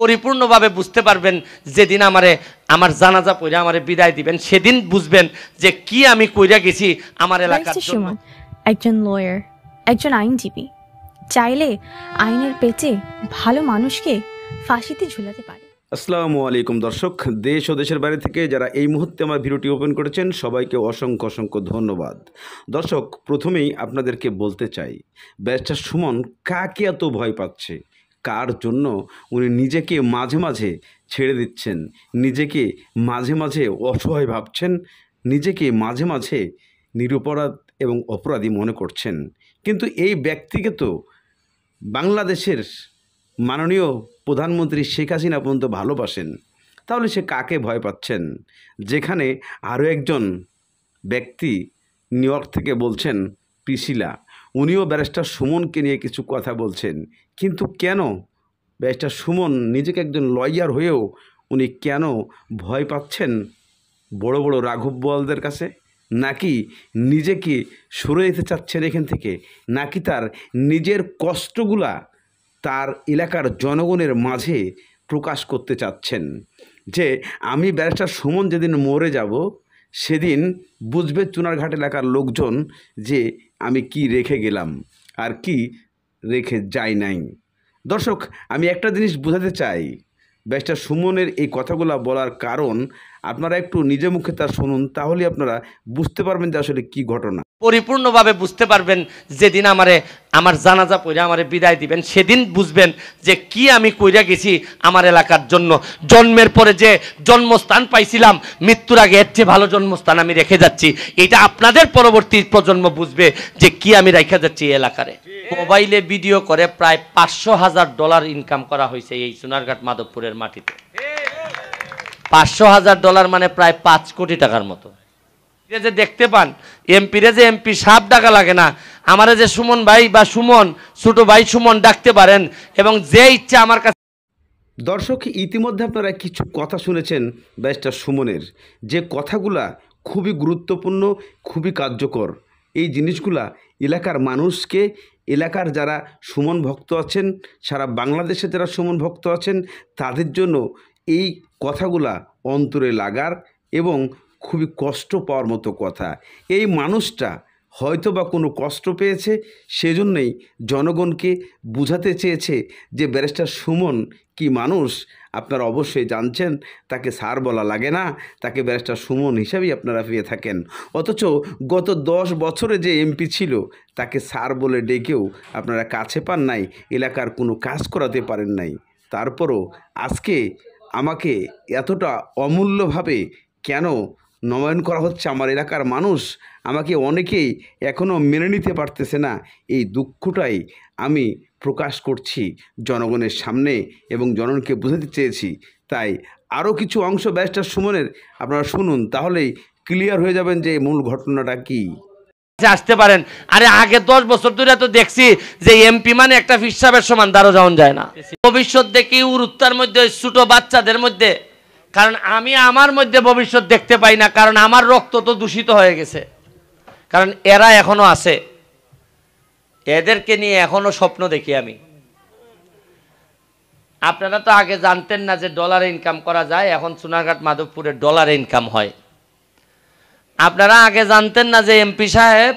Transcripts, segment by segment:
পরিপূর্ণভাবে বুঝতে পারবেন যেদিন আমার জানাজা পড়ে আমারে বিদায় দিবেন, সেদিন বুঝবেন যে কি আমি কইরা গেছি আমার এলাকার জন্য। একজন লয়ার, একজন আইনজীবী চাইলে আইনের পেটে ভালো মানুষকে ফাঁসিতে ঝুলাতে পারে। আসসালামু আলাইকুম দর্শক, দেশ ও দেশের বাইরে থেকে যারা এই মুহূর্তে আমার ভিডিওটি ওপেন করেছেন সবাইকে অসংখ্য অসংখ্য ধন্যবাদ। দর্শক, প্রথমেই আপনাদেরকে বলতে চাই, ব্যারিস্টার সুমন কাকে এত ভয় পাচ্ছে, কার জন্য উনি নিজেকে মাঝে মাঝে ছেড়ে দিচ্ছেন, নিজেকে মাঝে মাঝে অসহায় ভাবছেন, নিজেকে মাঝে মাঝে নিরপরাধ এবং অপরাধী মনে করছেন। কিন্তু এই ব্যক্তিকে তো বাংলাদেশের মাননীয় প্রধানমন্ত্রী শেখ হাসিনা পর্যন্ত ভালোবাসেন, তাহলে সে কাকে ভয় পাচ্ছেন? যেখানে আরও একজন ব্যক্তি নিউ ইয়র্ক থেকে বলছেন, প্রিসিলা, উনিও ব্যারিস্টার সুমনকে নিয়ে কিছু কথা বলছেন। কিন্তু কেন ব্যারিস্টার সুমন নিজেকে একজন লয়ার হয়েও উনি কেন ভয় পাচ্ছেন বড় বড় রাঘব বোয়ালদের কাছে? নাকি নিজেকে সরে যেতে চাচ্ছেন এখান থেকে? নাকি তার নিজের কষ্টগুলা তার এলাকার জনগণের মাঝে প্রকাশ করতে চাচ্ছেন যে আমি ব্যারিস্টার সুমন যেদিন মরে যাব সেদিন বুঝবে চুনারঘাট এলাকার লোকজন যে আমি কি রেখে গেলাম আর কি রেখে যাই নাই। দর্শক, আমি একটা জিনিস বোঝাতে চাই, ব্যারিস্টার সুমনের এই কথাগুলো বলার কারণ আপনারা একটু নিজে মুখে তা শুনুন, তাহলে আপনারা বুঝতে পারবেন যে আসলে কি ঘটনা। পরিপূর্ণভাবে বুঝতে পারবেন যেদিন আমার জানাজা পড়ে আমারে বিদায় দিবেন, সেদিন বুঝবেন যে কি আমি কইরা গেছি আমার এলাকার জন্য। জন্মের পরে যে জন্মস্থান পাইছিলাম, মৃত্যুর আগে এর চেয়ে ভালো জন্মস্থান আমি রেখে যাচ্ছি। এটা আপনাদের পরবর্তী প্রজন্ম বুঝবে যে কি আমি রেখে যাচ্ছি এই এলাকারে। মোবাইলে ভিডিও করে প্রায় $500,000 ইনকাম করা হয়েছে এই সোনারঘাট মাধবপুরের মাটিতে। $500,000 মানে প্রায় 5 কোটি টাকার মতো। যে দেখতে পান এমপিরে যে এমপি সাপ ডাকা লাগে না, আমারে যে সুমন ভাই বা সুমন, ছোট ভাই সুমন ডাকতে পারেন এবং যে ইচ্ছা আমার কাছে। দর্শক, ইতিমধ্যে আপনারা কিছু কথা শুনেছেন ব্যারিস্টার সুমনের, যে কথাগুলা খুবই গুরুত্বপূর্ণ, খুবই কার্যকর। এই জিনিসগুলা এলাকার মানুষকে, এলাকার যারা সুমন ভক্ত আছেন, সারা বাংলাদেশে যারা সুমন ভক্ত আছেন, তাদের জন্য এই কথাগুলা অন্তরে লাগার এবং খুবই কষ্ট পাওয়ার মতো কথা। এই মানুষটা হয়তো বা কোনো কষ্ট পেয়েছে, সেজন্যই জনগণকে বুঝাতে চেয়েছে যে ব্যারিস্টার সুমন কি মানুষ আপনারা অবশ্যই জানছেন। তাকে স্যার বলা লাগে না, তাকে ব্যারিস্টার সুমন হিসাবেই আপনারা পেয়ে থাকেন। অথচ গত 10 বছরে যে এমপি ছিল তাকে স্যার বলে ডেকেও আপনারা কাছে পান নাই, এলাকার কোনো কাজ করাতে পারেন নাই। তারপরও আজকে আমাকে এতটা অমূল্যভাবে কেন নবায়ন করা হচ্ছে? আমার এলাকার মানুষ আমাকে অনেকেই এখনও মেনে নিতে পারতেছে না। এই দুঃখটাই আমি প্রকাশ করছি জনগণের সামনে এবং জনগণকে বোঝাতে চেয়েছি। তাই আরও কিছু অংশ ব্যারিস্টার সুমনের আপনারা শুনুন, তাহলেই ক্লিয়ার হয়ে যাবেন যে মূল ঘটনাটা কী। আসতে পারেন। আরে আগে 10 বছর ধরে তো দেখছি যে এমপি মানে একটা ফিসাবের সমান দাঁড়ো যাওয়া যায় না। ভবিষ্যৎ দেখি উত্তর মধ্যে ছোট বাচ্চাদের মধ্যে, কারণ আমি আমার মধ্যে ভবিষ্যৎ দেখতে পাই না, কারণ আমার রক্ত তো দূষিত হয়ে গেছে। কারণ এরা এখনো আছে, এদেরকে নিয়ে এখনো স্বপ্ন দেখি আমি। আপনারা তো আগে জানতেন না যে ডলারে ইনকাম করা যায়, এখন সোনারঘাট মাধবপুরে ডলারে ইনকাম হয়। আপনারা আগে জানতেন না যে এমপি সাহেব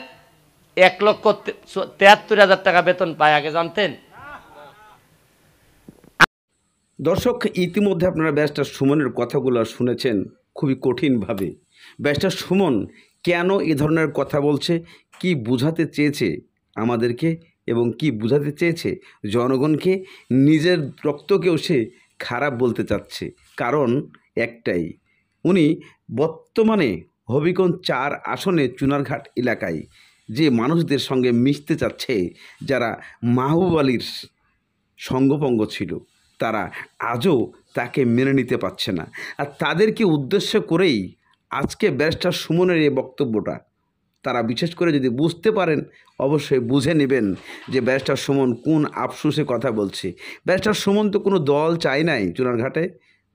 1,73,000 টাকা বেতন পায়, আগে জানতেন? দর্শক, ইতিমধ্যে আপনারা ব্যারিস্টার সুমনের কথাগুলো শুনেছেন খুবই কঠিনভাবে। ব্যারিস্টার সুমন কেন এ ধরনের কথা বলছে, কি বোঝাতে চেয়েছে আমাদেরকে এবং কি বোঝাতে চেয়েছে জনগণকে? নিজের রক্তকেও সে খারাপ বলতে চাচ্ছে। কারণ একটাই, উনি বর্তমানে হবিগঞ্জ 4 আসনে চুনারঘাট এলাকায় যে মানুষদের সঙ্গে মিশতে চাচ্ছে, যারা মাহবুব আলীর সঙ্গপঙ্গ ছিল, তারা আজও তাকে মেনে নিতে পারছে না। আর তাদেরকে উদ্দেশ্য করেই আজকে ব্যারিস্টার সুমনের এই বক্তব্যটা। তারা বিশেষ করে যদি বুঝতে পারেন, অবশ্যই বুঝে নেবেন যে ব্যারিস্টার সুমন কোন আফসোসে কথা বলছে। ব্যারিস্টার সুমন তো কোনো দল চায় নাই, চুনারঘাটে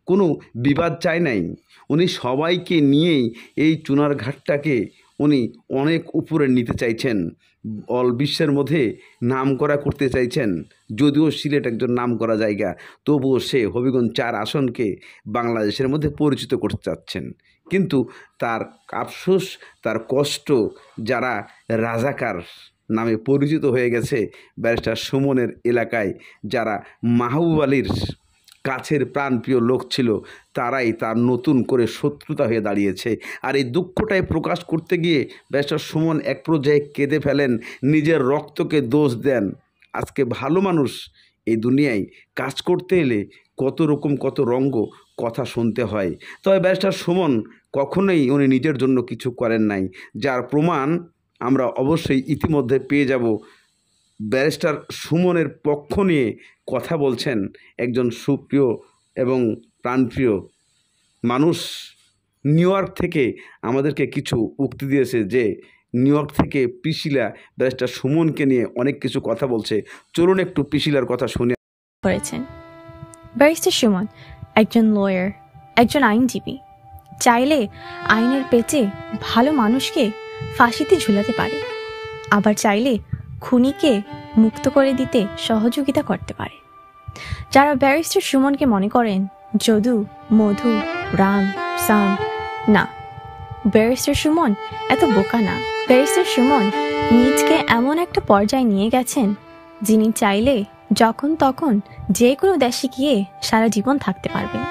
কোনো বিবাদ চায় নাই। উনি সবাইকে নিয়েই এই চুনারঘাটটাকে উনি অনেক উপরে নিতে চাইছেন। অল বিশ্বের মধ্যে নাম করা করতে চাইছেন। যদিও সিলেট একজন নাম করা জায়গা, তবুও সে হবিগঞ্জ 4 আসনকে বাংলাদেশের মধ্যে পরিচিত করতে চাচ্ছেন। কিন্তু তার আফসোস, তার কষ্ট, যারা রাজাকার নামে পরিচিত হয়ে গেছে ব্যারিস্টার সুমনের এলাকায়, যারা মাহবুব আলীর কাছের প্রাণপ্রিয় লোক ছিল, তারাই তার নতুন করে শত্রুতা হয়ে দাঁড়িয়েছে। আর এই দুঃখটাই প্রকাশ করতে গিয়ে ব্যারিস্টার সুমন এক পর্যায়ে কেঁদে ফেলেন, নিজের রক্তকে দোষ দেন। আজকে ভালো মানুষ এই দুনিয়ায় কাজ করতে এলে কত রকম কত রঙ্গ কথা শুনতে হয়। তবে ব্যারিস্টার সুমন কখনোই উনি নিজের জন্য কিছু করেন নাই, যার প্রমাণ আমরা অবশ্যই ইতিমধ্যে পেয়ে যাব। ব্যারিস্টার সুমনের পক্ষ নিয়ে কথা বলছেন একজন সুপ্রিয় এবং প্রাণপ্রিয় মানুষ। নিউ ইয়র্ক থেকে আমাদেরকে কিছু উক্তি দিয়েছে যে নিউ ইয়র্ক থেকে পিশিলা ব্যারিস্টার সুমনকে নিয়ে অনেক কিছু কথা বলছে। চলুন একটু পিশিলার কথা শুনে। করেছেন ব্যারিস্টার সুমন একজন লয়ার, একজন আইনজীবী। চাইলে আইনের পেচে ভালো মানুষকে ফাঁসিতে ঝুলাতে পারে, আবার চাইলে খুনিকে মুক্ত করে দিতে সহযোগিতা করতে পারে। যারা ব্যারিস্টার সুমনকে মনে করেন যদু, মধু, রাম, সাম, না, ব্যারিস্টার সুমন এত বোকা না। ব্যারিস্টার সুমন নিজকে এমন একটা পর্যায়ে নিয়ে গেছেন, যিনি চাইলে যখন তখন যে কোনো দেশে গিয়ে সারা জীবন থাকতে পারবেন।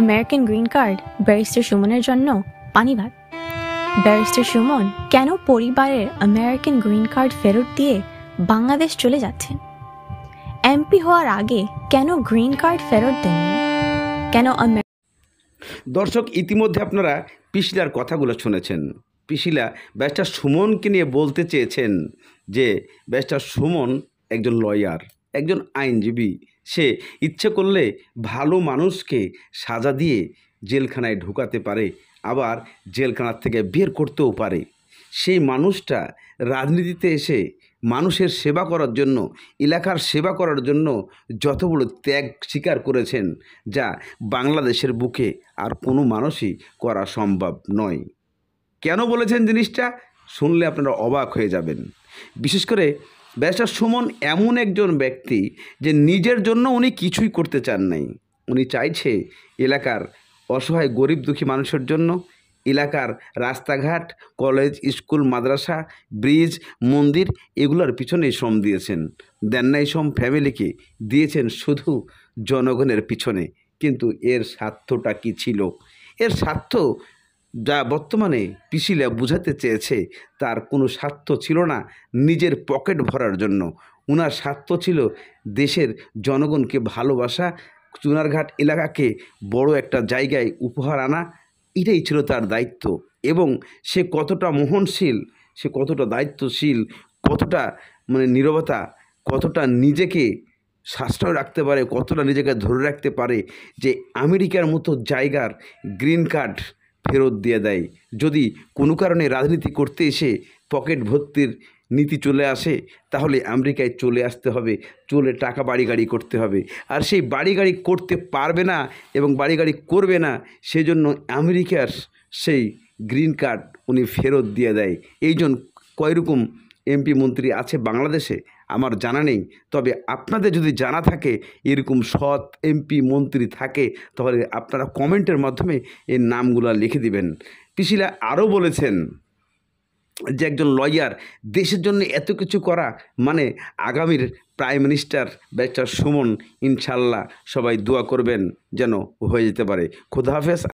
আমেরিকান গ্রিন কার্ড ব্যারিস্টার সুমনের জন্য পানি ভাত। ব্যারিস্টার সুমন কেন পরিবারের আমেরিকান গ্রিন কার্ড ফেরত দিয়ে বাংলাদেশ চলে যাচ্ছেন? এমপি হওয়ার আগে কেন গ্রিন কার্ড ফেরত দেননি? কেন? দর্শক, ইতিমধ্যে আপনারা পিশিলার কথাগুলো শুনেছেন। পিশিলা ব্যারিস্টার সুমনকে নিয়ে বলতে চেয়েছেন যে ব্যারিস্টার সুমন একজন লয়ার, একজন আইনজীবী। সে ইচ্ছে করলে ভালো মানুষকে সাজা দিয়ে জেলখানায় ঢুকাতে পারে, আবার জেলখানার থেকে বের করতেও পারে। সেই মানুষটা রাজনীতিতে এসে মানুষের সেবা করার জন্য, এলাকার সেবা করার জন্য যত বড় ত্যাগ স্বীকার করেছেন, যা বাংলাদেশের বুকে আর কোনো মানুষই করা সম্ভব নয়। কেন বলেছেন জিনিসটা শুনলে আপনারা অবাক হয়ে যাবেন। বিশেষ করে ব্যারিস্টার সুমন এমন একজন ব্যক্তি যে নিজের জন্য উনি কিছুই করতে চান নাই। উনি চাইছে এলাকার অসহায় গরিব দুঃখী মানুষের জন্য, এলাকার রাস্তাঘাট, কলেজ, স্কুল, মাদ্রাসা, ব্রিজ, মন্দির, এগুলোর পিছনেই শ্রম দিয়েছেন। দেন নাই শ্রম ফ্যামিলিকে, দিয়েছেন শুধু জনগণের পিছনে। কিন্তু এর স্বার্থটা কি ছিল? এর স্বার্থ যা বর্তমানে পিশিলা বুঝাতে চেয়েছে, তার কোনো স্বার্থ ছিল না নিজের পকেট ভরার জন্য। ওনার স্বার্থ ছিল দেশের জনগণকে ভালোবাসা, চুনারঘাট এলাকাকে বড় একটা জায়গায় উপহার আনা। এটাই ছিল তার দায়িত্ব। এবং সে কতটা মোহনশীল, সে কতটা দায়িত্বশীল, কতটা নীরবতা, কতটা নিজেকে সাশ্রয় রাখতে পারে, কতটা নিজেকে ধরে রাখতে পারে যে আমেরিকার মতো জায়গার গ্রিন কার্ড ফেরত দিয়ে দেয়। যদি কোনো কারণে রাজনীতি করতে এসে পকেট ভর্তির নীতি চলে আসে, তাহলে আমেরিকায় চলে আসতে হবে, চলে টাকা বাড়ি গাড়ি করতে হবে। আর সেই বাড়ি গাড়ি করতে পারবে না এবং বাড়ি গাড়ি করবে না, সেজন্য আমেরিকার সেই গ্রিন কার্ড উনি ফেরত দিয়ে দেয়। এই জন্য কয়রকম এমপি মন্ত্রী আছে বাংলাদেশে আমার জানা নেই। তবে আপনাদের যদি জানা থাকে এরকম সৎ এমপি মন্ত্রী থাকে, তাহলে আপনারা কমেন্টের মাধ্যমে এর নামগুলো লিখে দিবেন। পিশিলা আরও বলেছেন যে একজন লয়ার দেশের জন্য এত কিছু করা মানে আগামীর প্রাইম মিনিস্টার ব্যারিস্টার সুমন। ইনশাল্লাহ সবাই দোয়া করবেন যেন হয়ে যেতে পারে। খোদা হাফেজ।